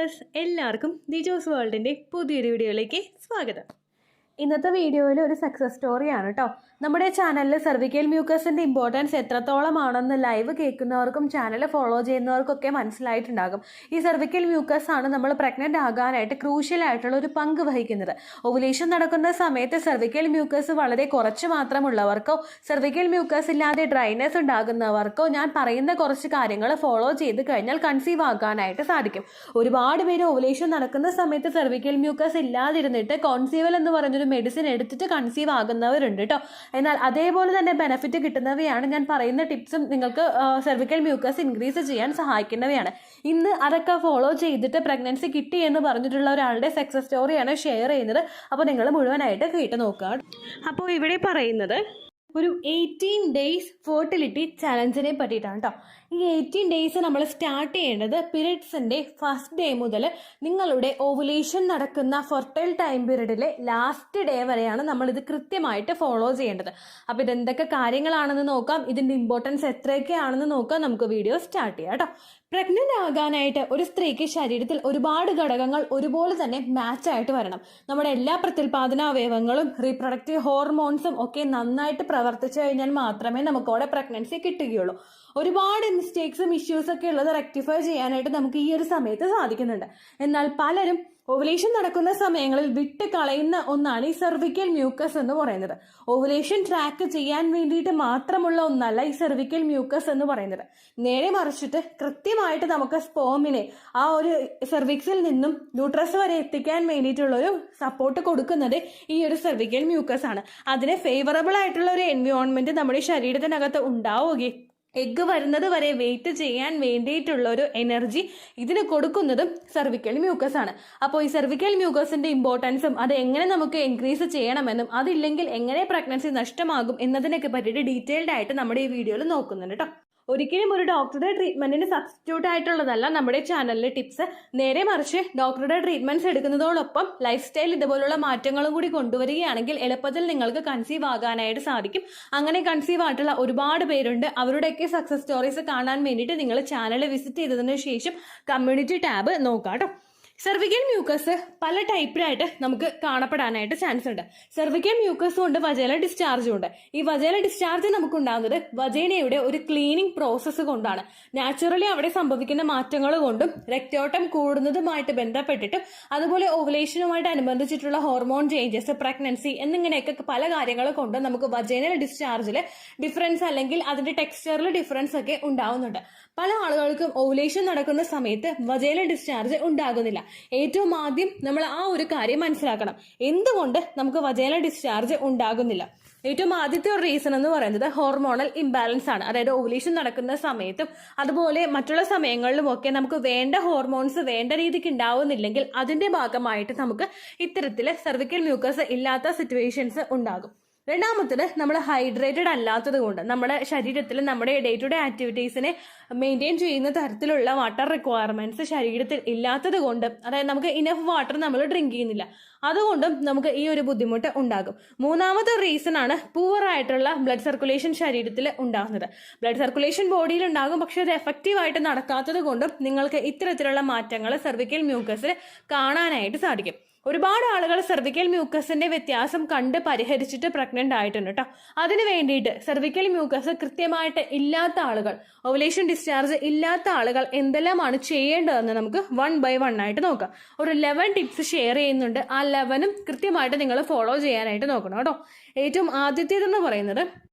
Viewers, എല്ലാവർക്കും ദിജോസ് വേൾഡിൻ്റെ പുതിയൊരു വീഡിയോയിലേക്ക് സ്വാഗതം. ഇന്നത്തെ വീഡിയോയിൽ ഒരു സക്സസ് സ്റ്റോറിയാണ് കേട്ടോ. നമ്മുടെ ചാനലിൽ സെർവിക്കൽ മ്യൂക്കസിൻ്റെ ഇമ്പോർട്ടൻസ് എത്രത്തോളമാണെന്ന് ലൈവ് കേൾക്കുന്നവർക്കും ചാനൽ ഫോളോ ചെയ്യുന്നവർക്കൊക്കെ മനസ്സിലായിട്ടുണ്ടാകും. ഈ സെർവിക്കൽ മ്യൂക്കസ് ആണ് നമ്മൾ പ്രഗ്നൻ്റ് ആകാനായിട്ട് ക്രൂഷ്യലായിട്ടുള്ള ഒരു പങ്ക് വഹിക്കുന്നത്. ഓവുലേഷൻ നടക്കുന്ന സമയത്ത് സെർവിക്കൽ മ്യൂക്കസ് വളരെ കുറച്ച് മാത്രമുള്ളവർക്കോ സെർവിക്കൽ മ്യൂക്കസ് ഇല്ലാതെ ഡ്രൈനെസ് ഉണ്ടാകുന്നവർക്കോ ഞാൻ പറയുന്ന കുറച്ച് കാര്യങ്ങൾ ഫോളോ ചെയ്ത് കഴിഞ്ഞാൽ കൺസീവ് ആകാനായിട്ട് സാധിക്കും. ഒരുപാട് പേര് ഓവുലേഷൻ നടക്കുന്ന സമയത്ത് സെർവിക്കൽ മ്യൂക്കസ് ഇല്ലാതിരുന്നിട്ട് കോൺസീവൽ എന്ന് പറഞ്ഞൊരു മെഡിസിൻ എടുത്തിട്ട് കൺസീവ് ആകുന്നവരുണ്ട് കേട്ടോ. എന്നാൽ അതേപോലെ തന്നെ ബെനിഫിറ്റ് കിട്ടുന്നവയാണ് ഞാൻ പറയുന്ന ടിപ്സും നിങ്ങൾക്ക് സെർവിക്കൽ മ്യൂക്കസ് ഇൻക്രീസ് ചെയ്യാൻ സഹായിക്കുന്നവയാണ്. ഇന്ന് അതൊക്കെ ഫോളോ ചെയ്തിട്ട് പ്രഗ്നൻസി കിട്ടി എന്ന് പറഞ്ഞിട്ടുള്ള ഒരാളുടെ സക്സസ് സ്റ്റോറിയാണ് ഷെയർ ചെയ്യുന്നത്. അപ്പോൾ നിങ്ങൾ മുഴുവനായിട്ട് കേട്ട് നോക്കുക. അപ്പോൾ ഇവിടെ പറയുന്നത് ഒരു 18 ഡേയ്സ് ഫെർട്ടിലിറ്റി ചലഞ്ചിനെ പറ്റിയിട്ടാണ് കേട്ടോ. ഈ 18 ഡേയ്സ് നമ്മൾ സ്റ്റാർട്ട് ചെയ്യേണ്ടത് പീരിയഡ്സിൻ്റെ ഫസ്റ്റ് ഡേ മുതൽ നിങ്ങളുടെ ഓവുലേഷൻ നടക്കുന്ന ഫെർട്ടൈൽ ടൈം പീരീഡിലെ ലാസ്റ്റ് ഡേ വരെയാണ് നമ്മളിത് കൃത്യമായിട്ട് ഫോളോ ചെയ്യേണ്ടത്. അപ്പോൾ ഇതെന്തൊക്കെ കാര്യങ്ങളാണെന്ന് നോക്കാം, ഇതിൻ്റെ ഇമ്പോർട്ടൻസ് എത്രയൊക്കെയാണെന്ന് നോക്കാം. നമുക്ക് വീഡിയോ സ്റ്റാർട്ട് ചെയ്യാം കേട്ടോ. പ്രഗ്നൻ്റ് ആകാനായിട്ട് ഒരു സ്ത്രീക്ക് ശരീരത്തിൽ ഒരുപാട് ഘടകങ്ങൾ ഒരുപോലെ തന്നെ മാച്ചായിട്ട് വരണം. നമ്മുടെ എല്ലാ പ്രത്യുൽപാദന അവയവങ്ങളും റീപ്രൊഡക്റ്റീവ് ഹോർമോൺസും ഒക്കെ നന്നായിട്ട് പ്രവർത്തിച്ചു കഴിഞ്ഞാൽ മാത്രമേ നമുക്കവിടെ പ്രഗ്നൻസി കിട്ടുകയുള്ളൂ. ഒരുപാട് മിസ്റ്റേക്സും ഇഷ്യൂസൊക്കെ ഉള്ളത് റെക്ടിഫൈ ചെയ്യാനായിട്ട് നമുക്ക് ഈ ഒരു സമയത്ത് സാധിക്കുന്നുണ്ട്. എന്നാൽ പലരും ഓവുലേഷൻ നടക്കുന്ന സമയങ്ങളിൽ വിട്ട് കളയുന്ന ഒന്നാണ് ഈ സെർവിക്കൽ മ്യൂക്കസ് എന്ന് പറയുന്നത്. ഓവുലേഷൻ ട്രാക്ക് ചെയ്യാൻ വേണ്ടിയിട്ട് മാത്രമുള്ള ഒന്നല്ല ഈ സെർവിക്കൽ മ്യൂക്കസ് എന്ന് പറയുന്നത്. നേരെ മറിച്ചിട്ട് കൃത്യമായിട്ട് നമുക്ക് സ്പോമിനെ ആ ഒരു സെർവിക്സിൽ നിന്നും യൂട്രസ് വരെ എത്തിക്കാൻ വേണ്ടിയിട്ടുള്ളൊരു സപ്പോർട്ട് കൊടുക്കുന്നത് ഈ ഒരു സെർവിക്കൽ മ്യൂക്കസ് ആണ്. അതിന് ഫേവറബിൾ ആയിട്ടുള്ള ഒരു എൻവയോൺമെന്റ് നമ്മുടെ ശരീരത്തിനകത്ത് ഉണ്ടാവുകയും എഗ്ഗ് വരുന്നത് വരെ വെയിറ്റ് ചെയ്യാൻ വേണ്ടിയിട്ടുള്ള ഒരു എനർജി ഇതിന് കൊടുക്കുന്നതും സെർവിക്കൽ മ്യൂക്കസ് ആണ്. അപ്പോൾ ഈ സെർവിക്കൽ മ്യൂക്കസിന്റെ ഇമ്പോർട്ടൻസും അത് എങ്ങനെ നമുക്ക് ഇൻക്രീസ് ചെയ്യണമെന്നും അതില്ലെങ്കിൽ എങ്ങനെ പ്രഗ്നൻസി നഷ്ടമാകും എന്നതിനൊക്കെ പറ്റിയിട്ട് ഡീറ്റെയിൽഡ് ആയിട്ട് നമ്മുടെ ഈ വീഡിയോയിൽ നോക്കുന്നുണ്ട് കേട്ടോ. ഒരിക്കലും ഒരു ഡോക്ടറുടെ ട്രീറ്റ്മെന്റിന് സബ്സ്റ്റിറ്റ്യൂട്ട് ആയിട്ടുള്ളതല്ല നമ്മുടെ ചാനലിലെ ടിപ്സ്. നേരെ മറിച്ച് ഡോക്ടറുടെ ട്രീറ്റ്മെന്റ്സ് എടുക്കുന്നതോടൊപ്പം ലൈഫ് സ്റ്റൈൽ ഇതുപോലുള്ള മാറ്റങ്ങളും കൂടി കൊണ്ടുവരികയാണെങ്കിൽ എളുപ്പത്തിൽ നിങ്ങൾക്ക് കൺസീവ് ആകാനായിട്ട് സാധിക്കും. അങ്ങനെ കൺസീവ് ആയിട്ടുള്ള ഒരുപാട് പേരുണ്ട്. അവരുടെയൊക്കെ സക്സസ് സ്റ്റോറീസ് കാണാൻ വേണ്ടിയിട്ട് നിങ്ങൾ ചാനൽ വിസിറ്റ് ചെയ്തതിനു ശേഷം കമ്മ്യൂണിറ്റി ടാബ് നോക്കാം കേട്ടോ. സെർവിക്കൽ മ്യൂക്കസ് പല ടൈപ്പിലായിട്ട് നമുക്ക് കാണപ്പെടാനായിട്ട് ചാൻസ് ഉണ്ട്. സെർവിക്കൽ മ്യൂക്കസും ഉണ്ട്, വജൈനൽ ഡിസ്ചാർജും ഉണ്ട്. ഈ വജൈനൽ ഡിസ്ചാർജ് നമുക്ക് ഉണ്ടാകുന്നത് വജൈനയുടെ ഒരു ക്ലീനിങ് പ്രോസസ്സ് കൊണ്ടാണ്. നാച്ചുറലി അവിടെ സംഭവിക്കുന്ന മാറ്റങ്ങൾ കൊണ്ടും രക്തയോട്ടം കൂടുന്നതുമായിട്ട് ബന്ധപ്പെട്ടിട്ടും അതുപോലെ ഓവുലേഷനുമായിട്ട് അനുബന്ധിച്ചിട്ടുള്ള ഹോർമോൺ ചേഞ്ചസ്, പ്രഗ്നൻസി എന്നിങ്ങനെയൊക്കെ പല കാര്യങ്ങൾ കൊണ്ട് നമുക്ക് വജൈനൽ ഡിസ്ചാർജിൽ ഡിഫറൻസ് അല്ലെങ്കിൽ അതിന്റെ ടെക്സ്ചറിൽ ഡിഫറൻസ് ഒക്കെ ഉണ്ടാവുന്നുണ്ട്. പല ആളുകൾക്കും ഓവുലേഷൻ നടക്കുന്ന സമയത്ത് വജൈനൽ ഡിസ്ചാർജ് ഉണ്ടാകുന്നില്ല. ഏറ്റവും ആദ്യം നമ്മൾ ആ ഒരു കാര്യം മനസ്സിലാക്കണം, എന്തുകൊണ്ട് നമുക്ക് വജൈനൽ ഡിസ്ചാർജ് ഉണ്ടാകുന്നില്ല. ഏറ്റവും ആദ്യത്തെ ഒരു റീസൺ എന്ന് പറയുന്നത് ഹോർമോണൽ ഇംബാലൻസ് ആണ്. അതായത് ഓവുലേഷൻ നടക്കുന്ന സമയത്തും അതുപോലെ മറ്റുള്ള സമയങ്ങളിലും ഒക്കെ നമുക്ക് വേണ്ട ഹോർമോൺസ് വേണ്ട രീതിക്ക് ഉണ്ടാവുന്നില്ലെങ്കിൽ അതിന്റെ ഭാഗമായിട്ട് നമുക്ക് ഇത്തരത്തിൽ സെർവിക്കൽ മ്യൂക്കസ് ഇല്ലാത്ത സിറ്റുവേഷൻസ് ഉണ്ടാകും. രണ്ടാമത്തേത് നമ്മൾ ഹൈഡ്രേറ്റഡ് അല്ലാത്തത് കൊണ്ട് നമ്മുടെ ശരീരത്തിൽ നമ്മുടെ ഡേ ടു ഡേ ആക്ടിവിറ്റീസിനെ മെയിൻറ്റെയിൻ ചെയ്യുന്ന തരത്തിലുള്ള വാട്ടർ റിക്വയർമെന്റ്സ് ശരീരത്തിൽ ഇല്ലാത്തത് കൊണ്ട്, അതായത് നമുക്ക് ഇനഫ് വാട്ടർ നമ്മൾ ഡ്രിങ്ക് ചെയ്യുന്നില്ല, അതുകൊണ്ടും നമുക്ക് ഈ ഒരു ബുദ്ധിമുട്ട് ഉണ്ടാകും. മൂന്നാമത്തെ റീസൺ ആണ് പൂവർ ആയിട്ടുള്ള ബ്ലഡ് സർക്കുലേഷൻ ശരീരത്തിൽ ഉണ്ടാകുന്നത്. ബ്ലഡ് സർക്കുലേഷൻ ബോഡിയിൽ ഉണ്ടാകും, പക്ഷെ അത് എഫക്റ്റീവ് ആയിട്ട് നടക്കാത്തത് കൊണ്ടും നിങ്ങൾക്ക് ഇത്തരത്തിലുള്ള മാറ്റങ്ങൾ സെർവിക്കൽ മ്യൂക്കസിൽ കാണാനായിട്ട് സാധിക്കും. ഒരുപാട് ആളുകൾ സെർവിക്കൽ മ്യൂക്കസിന്റെ വ്യത്യാസം കണ്ട് പരിഹരിച്ചിട്ട് പ്രഗ്നന്റ് ആയിട്ടുണ്ട് കേട്ടോ. അതിന് വേണ്ടിയിട്ട് സെർവിക്കൽ മ്യൂക്കസ് കൃത്യമായിട്ട് ഇല്ലാത്ത ആളുകൾ, ഓവുലേഷൻ ഡിസ്ചാർജ് ഇല്ലാത്ത ആളുകൾ എന്തെല്ലാമാണ് ചെയ്യേണ്ടതെന്ന് നമുക്ക് 1 by 1 ആയിട്ട് നോക്കാം. ഒരു 11 ടിപ്സ് ഷെയർ ചെയ്യുന്നുണ്ട്. ആ 11 കൃത്യമായിട്ട് നിങ്ങൾ ഫോളോ ചെയ്യാനായിട്ട് നോക്കണം കേട്ടോ. ഏറ്റവും ആദ്യത്തേതെന്ന് പറയുന്നത്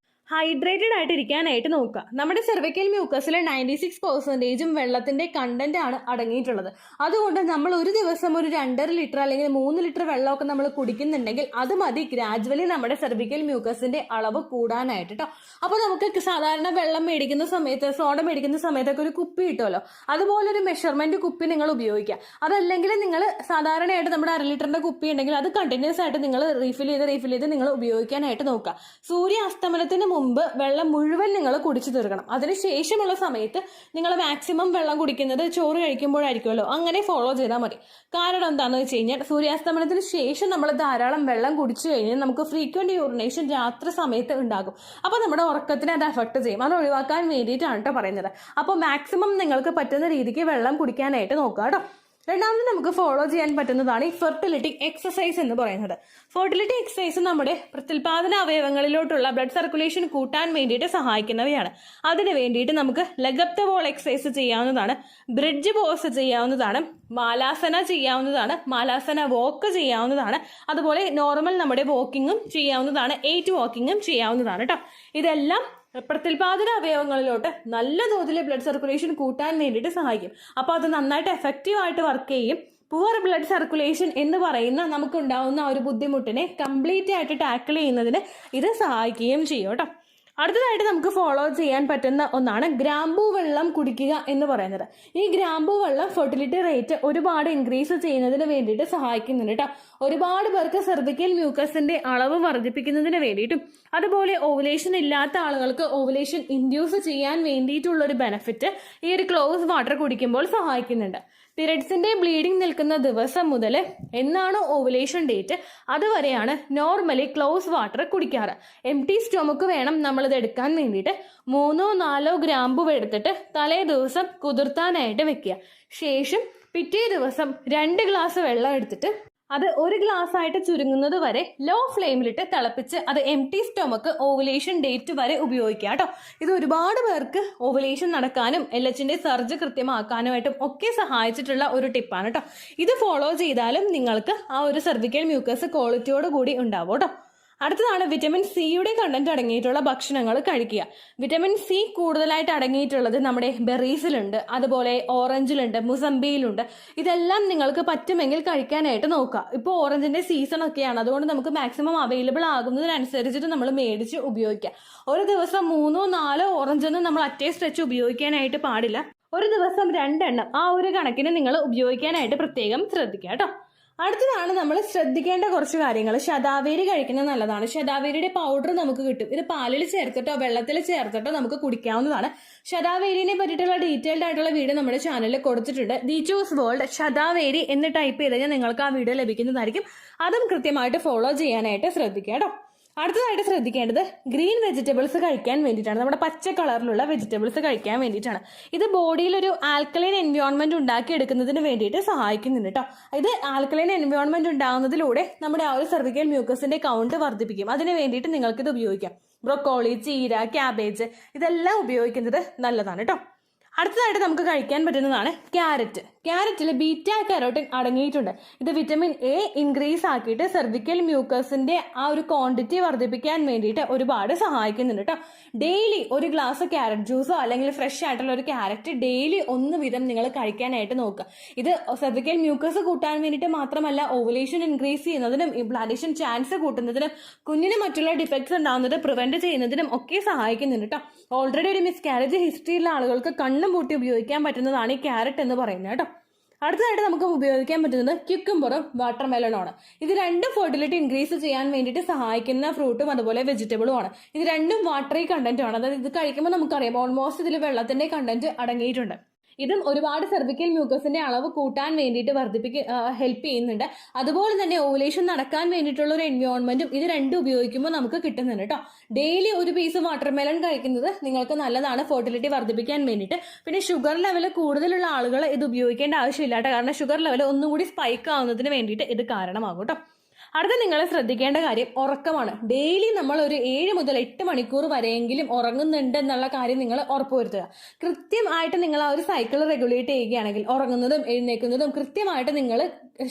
ഹൈഡ്രേറ്റഡ് ആയിട്ട് ഇരിക്കാനായിട്ട് നോക്കുക. നമ്മുടെ സെർവിക്കൽ മ്യൂക്കസിൽ 96% വെള്ളത്തിന്റെ കണ്ടന്റ് ആണ് അടങ്ങിയിട്ടുള്ളത്. അതുകൊണ്ട് നമ്മൾ ഒരു ദിവസം ഒരു 2.5 ലിറ്റർ അല്ലെങ്കിൽ 3 ലിറ്റർ വെള്ളമൊക്കെ നമ്മൾ കുടിക്കുന്നുണ്ടെങ്കിൽ അത് മതി ഗ്രാജുവലി നമ്മുടെ സെർവിക്കൽ മ്യൂക്കസിന്റെ അളവ് കൂടാനായിട്ട് കേട്ടോ. അപ്പോൾ നമുക്ക് സാധാരണ വെള്ളം മേടിക്കുന്ന സമയത്ത്, സോഡ മേടിക്കുന്ന സമയത്തൊക്കെ ഒരു കുപ്പി കിട്ടുമല്ലോ, അതുപോലെ ഒരു മെഷർമെന്റ് കുപ്പി നിങ്ങൾ ഉപയോഗിക്കുക. അതല്ലെങ്കിൽ നിങ്ങൾ സാധാരണയായിട്ട് നമ്മുടെ 1/2 ലിറ്ററിന്റെ കുപ്പി ഉണ്ടെങ്കിൽ അത് കണ്ടിന്യൂസ് ആയിട്ട് നിങ്ങൾ റീഫിൽ ചെയ്ത് നിങ്ങൾ ഉപയോഗിക്കാനായിട്ട് നോക്കുക. സൂര്യാസ്തമനത്തിന് മുമ്പ് വെള്ളം മുഴുവൻ നിങ്ങൾ കുടിച്ചു തീർക്കണം. അതിനുശേഷമുള്ള സമയത്ത് നിങ്ങൾ മാക്സിമം വെള്ളം കുടിക്കുന്നത് ചോറ് കഴിക്കുമ്പോഴായിരിക്കുമല്ലോ, അങ്ങനെ ഫോളോ ചെയ്താൽ മതി. കാരണം എന്താണെന്ന് വെച്ച് കഴിഞ്ഞാൽ സൂര്യാസ്തമനത്തിന് ശേഷം നമ്മൾ ധാരാളം വെള്ളം കുടിച്ചു കഴിഞ്ഞാൽ നമുക്ക് ഫ്രീക്വന്റ് യൂറിനേഷൻ രാത്രി സമയത്ത് ഉണ്ടാകും. അപ്പോൾ നമ്മുടെ ഉറക്കത്തിനെ അത് എഫക്ട് ചെയ്യും. അത് ഒഴിവാക്കാൻ വേണ്ടിയിട്ടാണ് കേട്ടോ പറയുന്നത്. അപ്പോൾ മാക്സിമം നിങ്ങൾക്ക് പറ്റുന്ന രീതിക്ക് വെള്ളം കുടിക്കാനായിട്ട് നോക്കുക കേട്ടോ. രണ്ടാമത് നമുക്ക് ഫോളോ ചെയ്യാൻ പറ്റുന്നതാണ് ഈ ഫെർട്ടിലിറ്റി എക്സസൈസ് എന്ന് പറയുന്നത്. ഫെർട്ടിലിറ്റി എക്സസൈസ് നമ്മുടെ പ്രത്യുൽപാദന അവയവങ്ങളിലോട്ടുള്ള ബ്ലഡ് സർക്കുലേഷൻ കൂട്ടാൻ വേണ്ടിയിട്ട് സഹായിക്കുന്നവയാണ്. അതിന് വേണ്ടിയിട്ട് നമുക്ക് leg up the wall exercise ചെയ്യാവുന്നതാണ്, ബ്രിഡ്ജ് പോസ് ചെയ്യാവുന്നതാണ്, മാലാസന ചെയ്യാവുന്നതാണ്, മാലാസന വോക്ക് ചെയ്യാവുന്നതാണ്, അതുപോലെ നോർമൽ നമ്മുടെ വോക്കിങ്ങും ചെയ്യാവുന്നതാണ്, 8 വാക്കിങ്ങും ചെയ്യാവുന്നതാണ് കേട്ടോ. ഇതെല്ലാം പ്രത്യുൽപാദന അവയവങ്ങളിലോട്ട് നല്ല തോതിൽ ബ്ലഡ് സർക്കുലേഷൻ കൂട്ടാൻ വേണ്ടിയിട്ട് സഹായിക്കും. അപ്പോൾ അത് നന്നായിട്ട് എഫക്റ്റീവായിട്ട് വർക്ക് ചെയ്യും. പുവർ ബ്ലഡ് സർക്കുലേഷൻ എന്ന് പറയുന്ന നമുക്കുണ്ടാവുന്ന ഒരു ബുദ്ധിമുട്ടിനെ കംപ്ലീറ്റ് ആയിട്ട് ടാക്കിൾ ചെയ്യുന്നതിന് ഇത് സഹായിക്കുകയും ചെയ്യും കേട്ടോ. അടുത്തതായിട്ട് നമുക്ക് ഫോളോ ചെയ്യാൻ പറ്റുന്ന ഒന്നാണ് ഗ്രാമ്പൂ വെള്ളം കുടിക്കുക എന്ന് പറയുന്നത്. ഈ ഗ്രാമ്പൂ വെള്ളം ഫെർട്ടിലിറ്റി റേറ്റ് ഒരുപാട് ഇൻക്രീസ് ചെയ്യുന്നതിന് വേണ്ടിയിട്ട് സഹായിക്കുന്നുണ്ട് കേട്ടോ. ഒരുപാട് പേർക്ക് സെർവിക്കൽ മ്യൂക്കസിന്റെ അളവ് വർദ്ധിപ്പിക്കുന്നതിന് വേണ്ടിയിട്ടും അതുപോലെ ഓവുലേഷൻ ഇല്ലാത്ത ആളുകൾക്ക് ഓവുലേഷൻ ഇൻഡ്യൂസ് ചെയ്യാൻ വേണ്ടിയിട്ടുള്ള ഒരു ബെനിഫിറ്റ് ഈ ഒരു ക്ലോസ് വാട്ടർ കുടിക്കുമ്പോൾ സഹായിക്കുന്നുണ്ട്. പീരിയഡ്സിന്റെ ബ്ലീഡിംഗ് നിൽക്കുന്ന ദിവസം മുതൽ എന്നാണോ ഓവുലേഷൻ ഡേറ്റ് അതുവരെയാണ് നോർമലി ക്ലോസ് വാട്ടർ കുടിക്കാറ്. എംപ്റ്റി സ്റ്റൊമക്ക് വേണം നമ്മളിത് എടുക്കാൻ വേണ്ടിയിട്ട്. 3-4 ഗ്രാമ്പു എടുത്തിട്ട് തലേ ദിവസം കുതിർത്താനായിട്ട് വെക്കുക. ശേഷം പിറ്റേ ദിവസം 2 ഗ്ലാസ് വെള്ളം എടുത്തിട്ട് അത് 1 ഗ്ലാസ് ആയിട്ട് ചുരുങ്ങുന്നത് വരെ ലോ ഫ്ലെയിമിലിട്ട് തിളപ്പിച്ച് അത് എംപ്റ്റി സ്റ്റൊമക്ക് ഓവുലേഷൻ ഡേറ്റ് വരെ ഉപയോഗിക്കുക കേട്ടോ. ഇത് ഒരുപാട് പേർക്ക് ഓവുലേഷൻ നടക്കാനും LHന്റെ സർജ് കൃത്യമാക്കാനുമായിട്ടും ഒക്കെ സഹായിച്ചിട്ടുള്ള ഒരു ടിപ്പാണ് കേട്ടോ. ഇത് ഫോളോ ചെയ്താലും നിങ്ങൾക്ക് ആ ഒരു സെർവിക്കൽ മ്യൂക്കസ് ക്വാളിറ്റിയോട് കൂടി ഉണ്ടാവും കേട്ടോ. അടുത്തതാണ് വിറ്റമിൻ സിയുടെ കണ്ടന്റ് അടങ്ങിയിട്ടുള്ള ഭക്ഷണങ്ങൾ കഴിക്കുക. വിറ്റമിൻ സി കൂടുതലായിട്ട് അടങ്ങിയിട്ടുള്ളത് നമ്മുടെ ബെറീസിലുണ്ട്, അതുപോലെ ഓറഞ്ചിലുണ്ട്, മുസംബിയിലുണ്ട്. ഇതെല്ലാം നിങ്ങൾക്ക് പറ്റുമെങ്കിൽ കഴിക്കാനായിട്ട് നോക്കുക. ഇപ്പോൾ ഓറഞ്ചിന്റെ സീസൺ ഒക്കെയാണ്, അതുകൊണ്ട് നമുക്ക് മാക്സിമം അവൈലബിൾ ആകുന്നതിനനുസരിച്ചിട്ട് നമ്മൾ മേടിച്ച് ഉപയോഗിക്കുക. ഒരു ദിവസം 3-4 ഓറഞ്ചൊന്നും നമ്മൾ അറ്റേ സ്ട്രെച്ച് ഉപയോഗിക്കാനായിട്ട് പാടില്ല. ഒരു ദിവസം 2 എണ്ണം ആ ഒരു കണക്കിന് നിങ്ങൾ ഉപയോഗിക്കാനായിട്ട് പ്രത്യേകം ശ്രദ്ധിക്കുക കേട്ടോ. അടുത്തതാണ് നമ്മൾ ശ്രദ്ധിക്കേണ്ട കുറച്ച് കാര്യങ്ങൾ. ശതാവേരി കഴിക്കുന്നത് നല്ലതാണ്. ശതാവേരിയുടെ പൗഡർ നമുക്ക് കിട്ടും. ഇത് പാലിൽ ചേർത്തിട്ടോ വെള്ളത്തിൽ ചേർത്തിട്ടോ നമുക്ക് കുടിക്കാവുന്നതാണ്. ശതാവേരിനെ പറ്റിയിട്ടുള്ള ഡീറ്റെയിൽഡ് ആയിട്ടുള്ള വീഡിയോ നമ്മുടെ ചാനലിൽ കൊടുത്തിട്ടുണ്ട്. ദി ചൂസ് വേൾഡ് ശതാവേരി എന്ന് ടൈപ്പ് ചെയ്ത് കഴിഞ്ഞാൽ നിങ്ങൾക്ക് ആ വീഡിയോ ലഭിക്കുന്നതായിരിക്കും. അതും കൃത്യമായിട്ട് ഫോളോ ചെയ്യാനായിട്ട് ശ്രദ്ധിക്കുക കേട്ടോ. അടുത്തതായിട്ട് ശ്രദ്ധിക്കേണ്ടത് ഗ്രീൻ വെജിറ്റബിൾസ് കഴിക്കാൻ വേണ്ടിയിട്ടാണ്. നമ്മുടെ പച്ച കളറിലുള്ള വെജിറ്റബിൾസ് കഴിക്കാൻ വേണ്ടിയിട്ടാണ്. ഇത് ബോഡിയിൽ ഒരു ആൽക്കലൈൻ എൻവയോൺമെന്റ് ഉണ്ടാക്കിയെടുക്കുന്നതിന് വേണ്ടിയിട്ട് സഹായിക്കുന്നുണ്ട് കേട്ടോ. ഇത് ആൽക്കലൈൻ എൻവയോൺമെന്റ് ഉണ്ടാകുന്നതിലൂടെ നമ്മുടെ ആ ഒരു സെർവിക്കൽ മ്യൂക്കസിന്റെ കൗണ്ട് വർദ്ധിപ്പിക്കും. അതിന് വേണ്ടിയിട്ട് നിങ്ങൾക്കിത് ഉപയോഗിക്കാം. ബ്രൊക്കോളി, ചീര, ക്യാബേജ് ഇതെല്ലാം ഉപയോഗിക്കുന്നത് നല്ലതാണ് കേട്ടോ. അടുത്തതായിട്ട് നമുക്ക് കഴിക്കാൻ പറ്റുന്നതാണ് ക്യാരറ്റ്. ക്യാരറ്റിൽ ബീറ്റ കാരോട്ടിൻ അടങ്ങിയിട്ടുണ്ട്. ഇത് വിറ്റമിൻ എ ഇൻക്രീസ് ആക്കിയിട്ട് സെർവിക്കൽ മ്യൂക്കസിന്റെ ആ ഒരു ക്വാണ്ടിറ്റി വർദ്ധിപ്പിക്കാൻ വേണ്ടിയിട്ട് ഒരുപാട് സഹായിക്കുന്നുണ്ട് കേട്ടോ. ഡെയിലി 1 ഗ്ലാസ് ക്യാരറ്റ് ജ്യൂസോ അല്ലെങ്കിൽ ഫ്രഷ് ആയിട്ടുള്ള ഒരു ക്യാരറ്റ് ഡെയിലി 1 വീതം നിങ്ങൾ കഴിക്കാനായിട്ട് നോക്കുക. ഇത് സെർവിക്കൽ മ്യൂക്കസ് കൂട്ടാൻ വേണ്ടിയിട്ട് മാത്രമല്ല, ഓവുലേഷൻ ഇൻക്രീസ് ചെയ്യുന്നതിനും ഇംപ്ലാന്റേഷൻ ചാൻസ് കൂട്ടുന്നതിനും കുഞ്ഞിന് മറ്റുള്ള ഡിഫക്ട്സ് ഉണ്ടാകുന്നത് പ്രിവെന്റ് ചെയ്യുന്നതിനും ഒക്കെ സഹായിക്കുന്നുണ്ട് കേട്ടോ. ഓൾറെഡി ഒരു മിസ്കാരേജ് ഹിസ്റ്ററി ഉള്ള ആളുകൾക്ക് കണ്ണും പൂട്ടി ഉപയോഗിക്കാൻ പറ്റുന്നതാണ് ഈ ക്യാരറ്റ് എന്ന് പറയുന്നത് കേട്ടോ. അടുത്തതായിട്ട് നമുക്ക് ഉപയോഗിക്കാൻ പറ്റുന്നത് ക്യുക്കുംബറും വാട്ടർമെലണുമാണ്. ഇത് രണ്ടും ഫെർട്ടിലിറ്റി ഇൻക്രീസ് ചെയ്യാൻ വേണ്ടിയിട്ട് സഹായിക്കുന്ന ഫ്രൂട്ടും അതുപോലെ വെജിറ്റബിളും ആണ്. ഇത് രണ്ടും വാട്ടറി കണ്ടന്റും ആണ്. അതായത് ഇത് കഴിക്കുമ്പോൾ നമുക്കറിയാം ഓൾമോസ്റ്റ് ഇതിൽ വെള്ളത്തിന്റെ കണ്ടന്റ് അടങ്ങിയിട്ടുണ്ട്. ഇതും ഒരുപാട് സെർവിക്കൽ മ്യൂക്കസിന്റെ അളവ് കൂട്ടാൻ വേണ്ടിയിട്ട് ഹെൽപ്പ് ചെയ്യുന്നുണ്ട്. അതുപോലെ തന്നെ ഓവുലേഷൻ നടക്കാൻ വേണ്ടിയിട്ടുള്ള ഒരു എൻവയോൺമെന്റും ഇത് രണ്ടും ഉപയോഗിക്കുമ്പോൾ നമുക്ക് കിട്ടുന്നുണ്ട് കേട്ടോ. ഡെയിലി 1 പീസ് വാട്ടർമെലൺ കഴിക്കുന്നത് നിങ്ങൾക്ക് നല്ലതാണ് ഫെർട്ടിലിറ്റി വർദ്ധിപ്പിക്കാൻ വേണ്ടിയിട്ട്. പിന്നെ ഷുഗർ ലെവൽ കൂടുതലുള്ള ആളുകൾ ഇത് ഉപയോഗിക്കേണ്ട ആവശ്യമില്ല കേട്ടോ. കാരണം ഷുഗർ ലെവൽ ഒന്നുകൂടി സ്പൈക്ക് ആവുന്നതിന് വേണ്ടിയിട്ട് ഇത് കാരണമാകും കേട്ടോ. അടുത്ത നിങ്ങൾ ശ്രദ്ധിക്കേണ്ട കാര്യം ഉറക്കമാണ്. ഡെയിലി നമ്മൾ ഒരു 7 മുതൽ 8 മണിക്കൂർ വരെയെങ്കിലും ഉറങ്ങുന്നുണ്ട് എന്നുള്ള കാര്യം നിങ്ങൾ ഉറപ്പുവരുത്തുക. കൃത്യമായിട്ട് നിങ്ങൾ ആ ഒരു സൈക്കിൾ റെഗുലേറ്റ് ചെയ്യുകയാണെങ്കിൽ, ഉറങ്ങുന്നതും എഴുന്നേൽക്കുന്നതും കൃത്യമായിട്ട് നിങ്ങൾ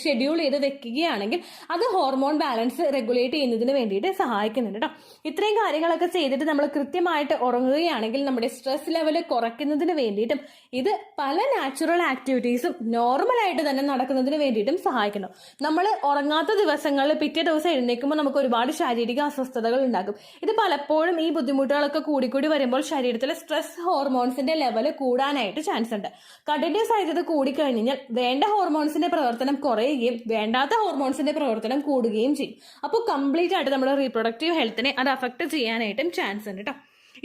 ഷെഡ്യൂൾ ചെയ്ത് വെക്കുകയാണെങ്കിൽ അത് ഹോർമോൺ ബാലൻസ് റെഗുലേറ്റ് ചെയ്യുന്നതിന് വേണ്ടിയിട്ട് സഹായിക്കുന്നുണ്ട് കേട്ടോ. ഇത്രയും കാര്യങ്ങളൊക്കെ ചെയ്തിട്ട് നമ്മൾ കൃത്യമായിട്ട് ഉറങ്ങുകയാണെങ്കിൽ നമ്മുടെ സ്ട്രെസ് ലെവൽ കുറയ്ക്കുന്നതിന് വേണ്ടിയിട്ടും ഇത് പല നാച്ചുറൽ ആക്ടിവിറ്റീസും നോർമലായിട്ട് തന്നെ നടക്കുന്നതിന് വേണ്ടിയിട്ടും സഹായിക്കുന്നു. നമ്മൾ ഉറങ്ങാത്ത ദിവസങ്ങളിൽ പിറ്റേ ദിവസം എഴുന്നേൽക്കുമ്പോൾ നമുക്ക് ഒരുപാട് ശാരീരിക അസ്വസ്ഥതകൾ ഉണ്ടാകും. ഇത് പലപ്പോഴും ഈ ബുദ്ധിമുട്ടുകളൊക്കെ കൂടിക്കൂടി വരുമ്പോൾ ശരീരത്തിലെ സ്ട്രെസ് ഹോർമോൺസിന്റെ ലെവൽ കൂടാനായിട്ട് ചാൻസ് ഉണ്ട്. കണ്ടിന്യൂസ് ആയിട്ട് ഇത് കൂടിക്കഴിഞ്ഞാൽ വേണ്ട ഹോർമോൺസിന്റെ പ്രവർത്തനം കുറയുകയും വേണ്ടാത്ത ഹോർമോൺസിന്റെ പ്രവർത്തനം കൂടുകയും ചെയ്യും. അപ്പോൾ കംപ്ലീറ്റ് ആയിട്ട് നമ്മുടെ റീപ്രൊഡക്റ്റീവ് ഹെൽത്തിനെ അത് അഫക്ട് ചെയ്യാനായിട്ടും ചാൻസ് ഉണ്ട് കേട്ടോ.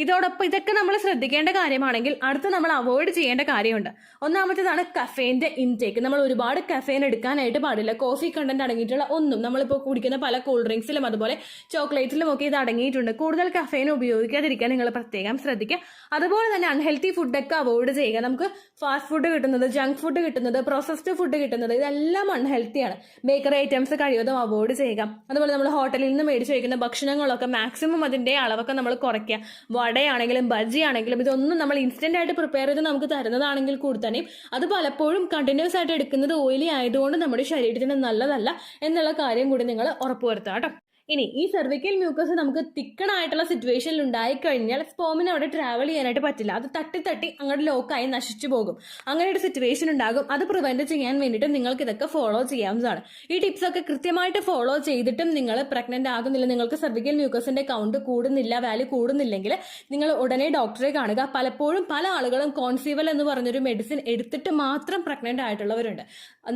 ഇതോടൊപ്പം ഇതൊക്കെ നമ്മൾ ശ്രദ്ധിക്കേണ്ട കാര്യമാണെങ്കിൽ അടുത്ത് നമ്മൾ അവോയ്ഡ് ചെയ്യേണ്ട കാര്യമുണ്ട്. ഒന്നാമത്തേതാണ് കഫേന്റെ ഇൻടേക്ക്. നമ്മൾ ഒരുപാട് കഫേൻ എടുക്കാനായിട്ട് പാടില്ല. കോഫി കണ്ടന്റ് അടങ്ങിയിട്ടുള്ള ഒന്നും, നമ്മളിപ്പോൾ കുടിക്കുന്ന പല കൂൾ ഡ്രിങ്ക്സിലും അതുപോലെ ചോക്ലേറ്റിലും ഒക്കെ ഇത് അടങ്ങിയിട്ടുണ്ട്. കൂടുതൽ കഫേൻ ഉപയോഗിക്കാതിരിക്കാൻ നിങ്ങൾ പ്രത്യേകം ശ്രദ്ധിക്കുക. അതുപോലെ തന്നെ അൺഹെൽത്തി ഫുഡൊക്കെ അവോയ്ഡ് ചെയ്യുക. നമുക്ക് ഫാസ്റ്റ് ഫുഡ് കിട്ടുന്നത്, ജങ്ക് ഫുഡ് കിട്ടുന്നത്, പ്രോസസ്ഡ് ഫുഡ് കിട്ടുന്നത്, ഇതെല്ലാം അൺഹെൽത്തിയാണ്. ബേക്കറി ഐറ്റംസ് കഴിവതും അവോയ്ഡ് ചെയ്യുക. അതുപോലെ നമ്മൾ ഹോട്ടലിൽ നിന്ന് മേടിച്ച് കഴിക്കുന്ന ഭക്ഷണങ്ങളൊക്കെ മാക്സിമം അതിന്റെ അളവൊക്കെ നമ്മൾ കുറയ്ക്കുക. വടയാണെങ്കിലും ബജ്ജി ആണെങ്കിലും ഇതൊന്നും നമ്മൾ ഇൻസ്റ്റന്റ് ആയിട്ട് പ്രിപ്പയർ ചെയ്ത് നമുക്ക് തരുന്നതാണെങ്കിൽ കൂടി തന്നെയും അത് പലപ്പോഴും കണ്ടിന്യൂസ് ആയിട്ട് എടുക്കുന്നത് ഓയിലി ആയതുകൊണ്ട് നമ്മുടെ ശരീരത്തിന് നല്ലതല്ല എന്നുള്ള കാര്യം കൂടി നിങ്ങൾ ഉറപ്പുവരുത്തുക കേട്ടോ. ഇനി ഈ സെർവിക്കൽ മ്യൂക്കസ് നമുക്ക് തിക്കണായിട്ടുള്ള സിറ്റുവേഷനിൽ ഉണ്ടായിക്കഴിഞ്ഞാൽ സ്പോമിന് അവിടെ ട്രാവൽ ചെയ്യാനായിട്ട് പറ്റില്ല. അത് തട്ടി അങ്ങോട്ട് ലോക്കായി നശിച്ചു പോകും. അങ്ങനെ ഒരു സിറ്റുവേഷൻ ഉണ്ടാകും. അത് പ്രിവെന്റ് ചെയ്യാൻ വേണ്ടിയിട്ട് നിങ്ങൾക്ക് ഇതൊക്കെ ഫോളോ ചെയ്യാവുന്നതാണ്. ഈ ടിപ്സ് ഒക്കെ കൃത്യമായിട്ട് ഫോളോ ചെയ്തിട്ടും നിങ്ങൾ പ്രഗ്നന്റ് ആകുന്നില്ല, നിങ്ങൾക്ക് സെർവിക്കൽ മ്യൂക്കസിന്റെ കൗണ്ട് കൂടുന്നില്ല, വാല്യൂ കൂടുന്നില്ലെങ്കിൽ നിങ്ങൾ ഉടനെ ഡോക്ടറെ കാണുക. പലപ്പോഴും പല ആളുകളും കോൺസീവൽ എന്ന് പറഞ്ഞൊരു മെഡിസിൻ എടുത്തിട്ട് മാത്രം പ്രഗ്നന്റ് ആയിട്ടുള്ളവരുണ്ട്.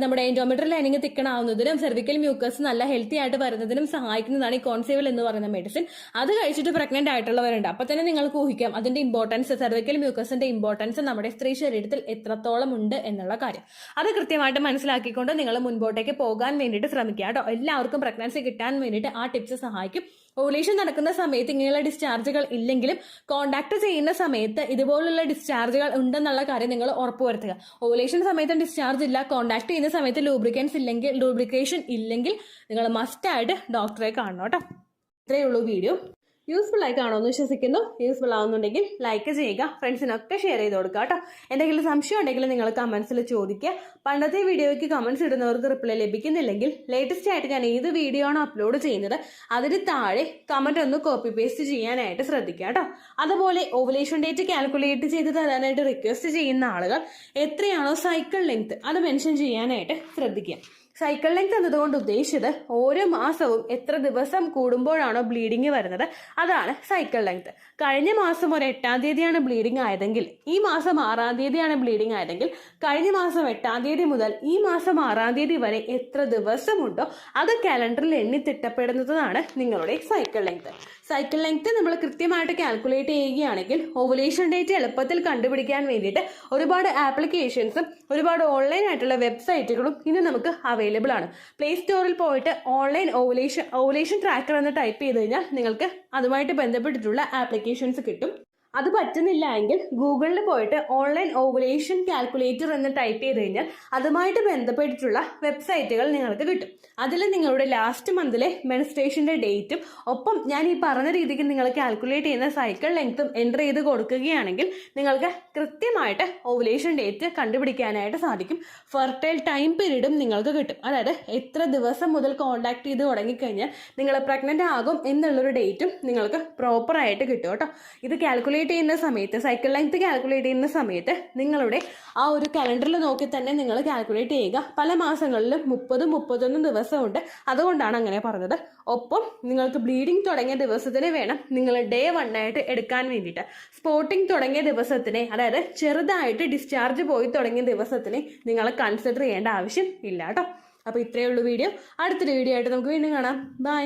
നമ്മുടെ എൻഡോമെട്രിയൽ ലൈനിങ് തിക്കണാവുന്നതിനും സെർവിക്കൽ മ്യൂക്കസ് നല്ല ഹെൽത്തി ആയിട്ട് വരുന്നതിനും സഹായിക്കുന്ന ഈ കോൺസീവൽ എന്ന് പറയുന്ന മെഡിസിൻ. അത് കഴിച്ചിട്ട് പ്രഗ്നന്റ് ആയിട്ടുള്ളവരുണ്ട്. അപ്പൊ തന്നെ നിങ്ങൾക്ക് ഊഹിക്കാം അതിന്റെ ഇമ്പോർട്ടൻസ്, സെർവിക്കൽ മ്യൂക്കസിന്റെ ഇമ്പോർട്ടൻസ് നമ്മുടെ സ്ത്രീ ശരീരത്തിൽ എത്രത്തോളം ഉണ്ട് എന്നുള്ള കാര്യം. അത് കൃത്യമായിട്ട് മനസ്സിലാക്കിക്കൊണ്ട് നിങ്ങൾ മുൻപോട്ടേക്ക് പോകാൻ വേണ്ടിയിട്ട് ശ്രമിക്കുക കേട്ടോ. എല്ലാവർക്കും പ്രഗ്നൻസി കിട്ടാൻ വേണ്ടിയിട്ട് ആ ടിപ്സ് സഹായിക്കും. ഓവുലേഷൻ നടക്കുന്ന സമയത്ത് ഇങ്ങനെയുള്ള ഡിസ്ചാർജുകൾ ഇല്ലെങ്കിലും കോണ്ടാക്ട് ചെയ്യുന്ന സമയത്ത് ഇതുപോലുള്ള ഡിസ്ചാർജുകൾ ഉണ്ടെന്നുള്ള കാര്യം നിങ്ങൾ ഉറപ്പുവരുത്തുക. ഓവുലേഷൻ സമയത്ത് ഡിസ്ചാർജ് ഇല്ല, കോണ്ടാക്ട് ചെയ്യുന്ന സമയത്ത് ലൂബ്രിക്കേഷൻ ഇല്ലെങ്കിൽ നിങ്ങൾ മസ്റ്റായിട്ട് ഡോക്ടറെ കാണണം കേട്ടോ. ഇത്രയേ ഉള്ളൂ വീഡിയോ. യൂസ്ഫുൾ ആയി കാണുമെന്ന് വിശ്വസിക്കുന്നു. യൂസ്ഫുൾ ആവുന്നുണ്ടെങ്കിൽ ലൈക്ക് ചെയ്യുക, ഫ്രണ്ട്സിനൊക്കെ ഷെയർ ചെയ്ത് കൊടുക്കുക കേട്ടോ. എന്തെങ്കിലും സംശയം ഉണ്ടെങ്കിൽ നിങ്ങൾ കമന്റ്സിൽ ചോദിക്കുക. പണ്ടത്തെ വീഡിയോയ്ക്ക് കമന്റ്സ് ഇടുന്നവർക്ക് റിപ്ലൈ ലഭിക്കുന്നില്ലെങ്കിൽ ലേറ്റസ്റ്റ് ആയിട്ട് ഞാൻ ഏത് വീഡിയോ ആണോ അപ്ലോഡ് ചെയ്യുന്നത് അതിന് താഴെ കമന്റ് ഒന്ന് കോപ്പി പേസ്റ്റ് ചെയ്യാനായിട്ട് ശ്രദ്ധിക്കുക കേട്ടോ. അതുപോലെ ഓവുലേഷൻ ഡേറ്റ് കാൽക്കുലേറ്റ് ചെയ്ത് തരാനായിട്ട് റിക്വസ്റ്റ് ചെയ്യുന്ന ആളുകൾ എത്രയാണോ സൈക്കിൾ ലെങ്ത് അത് മെൻഷൻ ചെയ്യാനായിട്ട് ശ്രദ്ധിക്കുക. സൈക്കിൾ ലെങ്ത് എന്നതുകൊണ്ട് ഉദ്ദേശിച്ചത് ഓരോ മാസവും എത്ര ദിവസം കൂടുമ്പോഴാണോ ബ്ലീഡിങ് വരുന്നത് അതാണ് സൈക്കിൾ ലെങ്ത്. കഴിഞ്ഞ മാസം ഒരു 8-ാം തീയതിയാണ് ബ്ലീഡിങ് ആയതെങ്കിൽ ഈ മാസം 6-ാം തീയതിയാണ് ബ്ലീഡിങ് ആയതെങ്കിൽ കഴിഞ്ഞ മാസം 8-ാം തീയതി മുതൽ ഈ മാസം 6-ാം തീയതി വരെ എത്ര ദിവസമുണ്ടോ അത് കാലണ്ടറിൽ എണ്ണി തിട്ടപ്പെടുന്നതാണ് നിങ്ങളുടെ സൈക്കിൾ ലെങ്ത്. സൈക്കിൾ ലെങ്ത് നമ്മൾ കൃത്യമായിട്ട് കാൽക്കുലേറ്റ് ചെയ്യുകയാണെങ്കിൽ ഓവുലേഷൻ ഡേറ്റ് എളുപ്പത്തിൽ കണ്ടുപിടിക്കാൻ വേണ്ടിയിട്ട് ഒരുപാട് ആപ്ലിക്കേഷൻസും ഒരുപാട് ഓൺലൈൻ ആയിട്ടുള്ള വെബ്സൈറ്റുകളും ഇന്ന് നമുക്ക് അവൈലബിൾ ആണ്. പ്ലേ സ്റ്റോറിൽ പോയിട്ട് ഓൺലൈൻ ഓവുലേഷൻ ട്രാക്കർ എന്ന് ടൈപ്പ് ചെയ്ത് കഴിഞ്ഞാൽ നിങ്ങൾക്ക് അതുമായിട്ട് ബന്ധപ്പെട്ടിട്ടുള്ള ആപ്ലിക്കേഷൻസ് കിട്ടും. അത് പറ്റുന്നില്ല എങ്കിൽ ഗൂഗിളിൽ പോയിട്ട് ഓൺലൈൻ ഓവുലേഷൻ കാൽക്കുലേറ്റർ എന്ന് ടൈപ്പ് ചെയ്ത് കഴിഞ്ഞാൽ അതുമായിട്ട് ബന്ധപ്പെട്ടിട്ടുള്ള വെബ്സൈറ്റുകൾ നിങ്ങൾക്ക് കിട്ടും. അതിൽ നിങ്ങളുടെ ലാസ്റ്റ് മന്തിലെ മെൻസ്ട്രേഷന്റെ ഡേറ്റും ഒപ്പം ഞാൻ ഈ പറഞ്ഞ രീതിക്ക് നിങ്ങൾ കാൽക്കുലേറ്റ് ചെയ്യുന്ന സൈക്കിൾ ലെങ്ത്തും എൻ്റർ ചെയ്ത് കൊടുക്കുകയാണെങ്കിൽ നിങ്ങൾക്ക് കൃത്യമായിട്ട് ഓവുലേഷൻ ഡേറ്റ് കണ്ടുപിടിക്കാനായിട്ട് സാധിക്കും. ഫെർട്ടൈൽ ടൈം പീരീഡും നിങ്ങൾക്ക് കിട്ടും. അതായത് എത്ര ദിവസം മുതൽ കോണ്ടാക്ട് ചെയ്ത് തുടങ്ങിക്കഴിഞ്ഞാൽ നിങ്ങൾ പ്രഗ്നന്റ് ആകും എന്നുള്ളൊരു ഡേറ്റും നിങ്ങൾക്ക് പ്രോപ്പറായിട്ട് കിട്ടും കേട്ടോ. ഇത് കാൽക്കുലേറ്റ് ചെയ്യുന്ന സമയത്ത്, സൈക്കിൾ ലെങ്ത് കാൽക്കുലേറ്റ് ചെയ്യുന്ന സമയത്ത് നിങ്ങളുടെ ആ ഒരു കലണ്ടറിൽ നോക്കി തന്നെ നിങ്ങൾ കാൽക്കുലേറ്റ് ചെയ്യുക. പല മാസങ്ങളിലും 30-31 ദിവസമുണ്ട്, അതുകൊണ്ടാണ് അങ്ങനെ പറഞ്ഞത്. ഒപ്പം നിങ്ങൾക്ക് ബ്ലീഡിങ് തുടങ്ങിയ ദിവസത്തിന് വേണം നിങ്ങൾ ഡേ 1 ആയിട്ട് എടുക്കാൻ വേണ്ടിയിട്ട്. സ്പോട്ടിങ് തുടങ്ങിയ ദിവസത്തിനെ, അതായത് ചെറുതായിട്ട് ഡിസ്ചാർജ് പോയി തുടങ്ങിയ ദിവസത്തിനെ നിങ്ങൾ കൺസിഡർ ചെയ്യേണ്ട ആവശ്യം ഇല്ല കേട്ടോ. അപ്പോൾ ഇത്രയേ ഉള്ളൂ വീഡിയോ. അടുത്തൊരു വീഡിയോ ആയിട്ട് നമുക്ക് വീണ്ടും കാണാം. ബൈ.